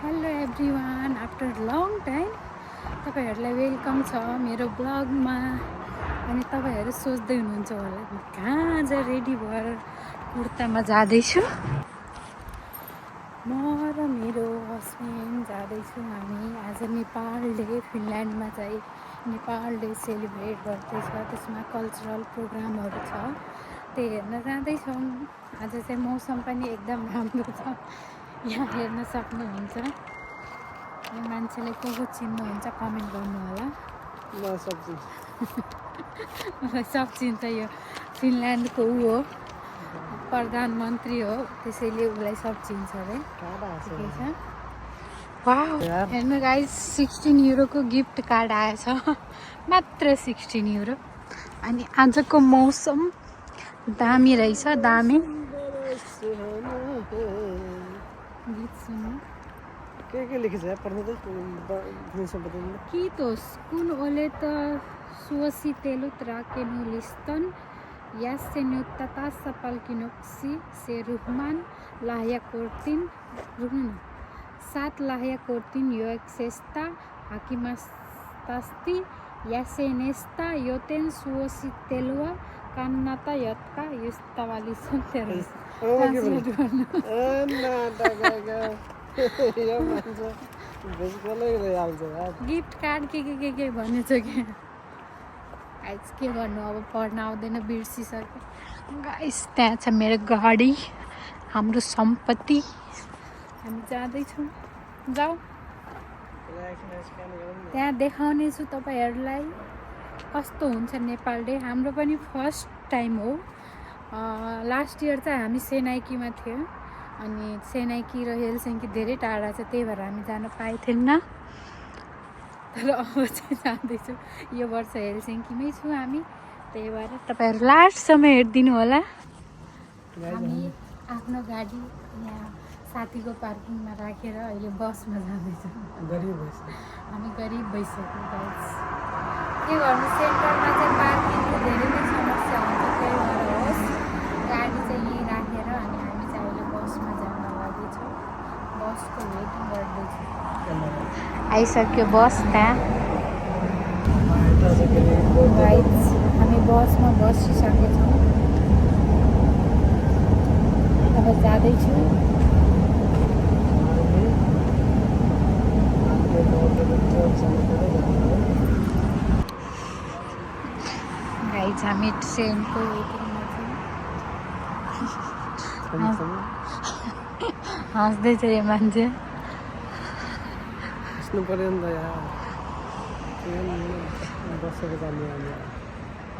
Hello everyone, after long time तपाईँहरूलाई welcome छ मेरो ब्लगमा। अनि तपाईँहरू सोच्दै हुनुहुन्छ होला म कहाँ आज रेडी भएर कुर्तामा जाँदैछु। म र मेरो हस्बेन्ड जाँदैछौँ हामी आज नेपाल डे। फिनल्यान्डमा चाहिँ नेपाल डे सेलिब्रेट गर्दैछ, त्यसमा कल्चरल प्रोग्रामहरू छ, त्यही हेर्न जाँदैछौँ। आज चाहिँ मौसम पनि एकदम राम्रो छ, यहाँ हेर्न सक्नुहुन्छ। यो मान्छेले को चिन्नुहुन्छ कमेन्ट गर्नु होला। मलाई सब चिन्छ, यो फिनल्यान्डको ऊ हो, प्रधानमन्त्री हो, त्यसैले उसलाई सब चिन्छ अरे। हेर्नु गाइस, 16 युरोको गिफ्ट कार्ड आएछ, मात्र 16 युरो। अनि आजको मौसम दामी रहेछ, दामी। गीत सुन्नु के लेखेछ पढ्नु त Kiitos, kun olet suositellut rakennuslistan jäsenyyttä tässä palkinnoksi. Se ryhmän lahjakortin. Saat lahjakortin jokaisesta hakemastasi jäsenestä, joten suosittelua kannattaa jatkaa ystävällisen terveys. Gift card के भन्ने छ कि गाइस, के गर्नु अब, पढ्न आउँदैन, बिर्सिसक्यो गाइस। त्यहाँ छ मेरो गाडी, हाम्रो सम्पत्ति। हामी जाँदैछौँ, जाऊ त्यहाँ देखाउने छु तपाईँहरूलाई कस्तो हुन्छ नेपाल डे। हाम्रो पनि फर्स्ट टाइम हो। लास्ट इयर चाहिँ हामी सेनाइकीमा थियो, अनि सेनाइकी र हेलसिङ्की धेरै टाढा छ, त्यही भएर हामी जान पाएथेनौँ। तर अब चाहिँ जाँदैछु, यो वर्ष हेलसिङ्कीमै छु हामी, त्यही भएर तपाईँहरू लास्टसम्म हेरिदिनु होला। हामी आफ्नो गाडी यहाँ साथीको पार्किङमा राखेर अहिले बसमा जाँदैछौँ। हामी गरिब भइसक्यौँ गाइस, के गर्नु, सेन्टरमा चाहिँ पार्किङको धेरै नै समस्या हुन्छ, त्यही भएर होस् गाडी चाहिँ यहीँ राखेर अनि हामी चाहिँ अहिले बसमा जान लागेछौँ। बसको वेटिङ गर्दैछु। आइसक्यो बस त्यहाँ गाइस, हामी बसमा बसिसकेछौँ, अब जाँदैछु। गाइस, हामी ट्रेनको वेटिङमा छौँ। हाँस्दैछ यो मान्छे।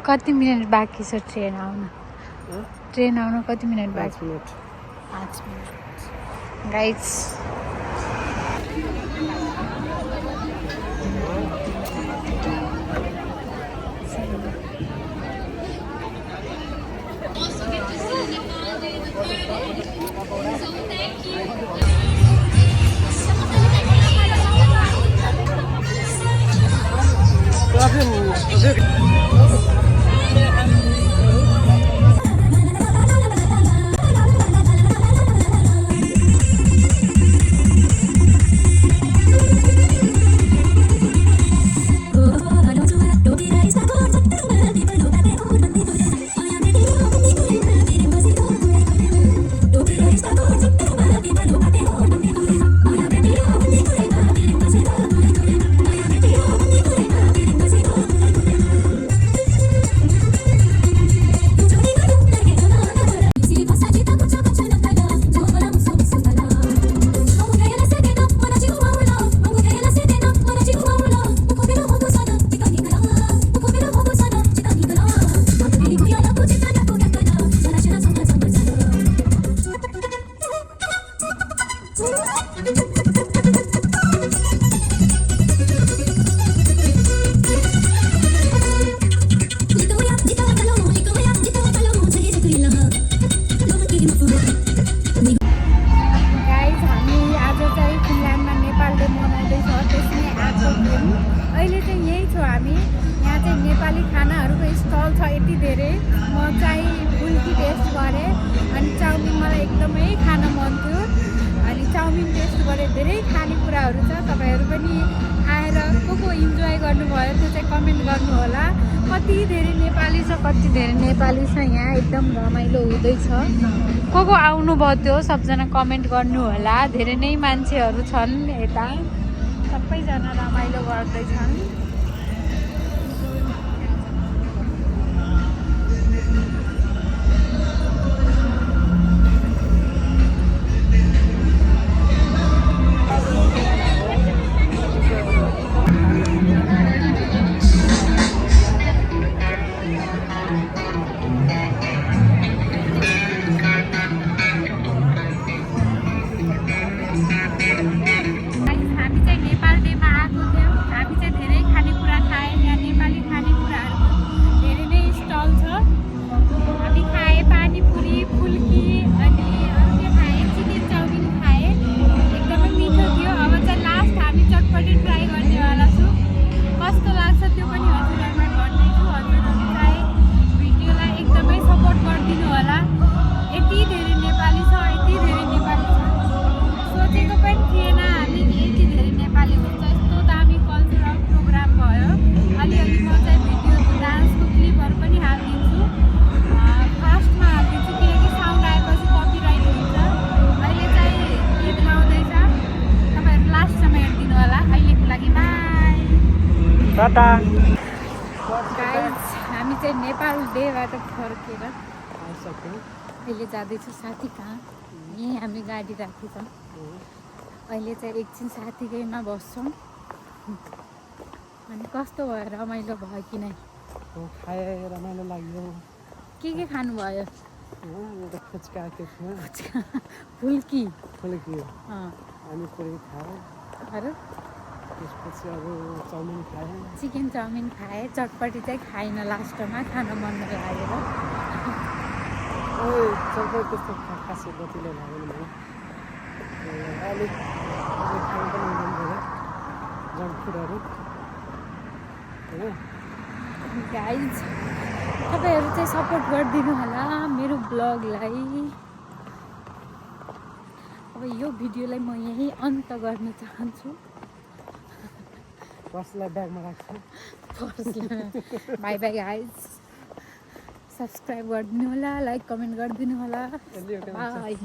कति मिनट बाँकी छ ट्रेन आउन? ट्रेन आउन कति मिनट बाँकी? 5 मिनट गाइस। अहिले चाहिँ यही छौँ हामी, यहाँ चाहिँ नेपाली खानाहरूको स्टल छ यति धेरै। म चाहिँ फुल्की टेस्ट गरेँ, अनि चाउमिन मलाई एकदमै खान मन थियो, अनि चाउमिन टेस्ट गरेँ। धेरै खानेकुराहरू छ। तपाईँहरू पनि आएर को इन्जोय गर्नुभयो त्यो चाहिँ कमेन्ट गर्नु होला। कति धेरै नेपाली छ, कति धेरै नेपाली छ यहाँ, एकदम रमाइलो हुँदैछ। को आउनुभयो त्यो सबजना कमेन्ट गर्नु होला। धेरै नै मान्छेहरू छन् यता, सबैजना रमाइलो गर्दैछन्। टाटा गाइज, हामी चाहिँ नेपाल डेबाट फर्केर आइसक्यौँ। अहिले जाँदैछौँ साथी कहाँ। यहीँ हामी गाडी राखेछौँ। अहिले चाहिँ एकछिन साथीकैमा बस्छौँ। अनि कस्तो भयो, रमाइलो भयो कि नै? खाए रमाइलो लाग्यो। के खानुभयो? एउटा फुच्का के थियो, फुल्की फुल्की अँ अनि पुरी खायो। अरू त्यसपछि अब चाउमिन खाएँ। चिकन चाउमिन खाएँ। चटपटी चाहिँ खाइनँ लास्टमा, खान मन लागेर। चटपटी त्यस्तो खासै गतिलो लागेन मलाई। अलिक खानु पनि हुँदैन धेरै जङ्क फुडहरू होइन। गाइज, तपाईँहरू चाहिँ सपोर्ट गरिदिनु होला मेरो ब्लगलाई। अब यो भिडियोलाई म यहीँ अन्त गर्न चाहन्छु। पर्सलाई ब्यागमा राख्छु। बाई बाई गाइज, सब्सक्राइब गरिदिनु होला, लाइक कमेन्ट गरिदिनु होला। बाई।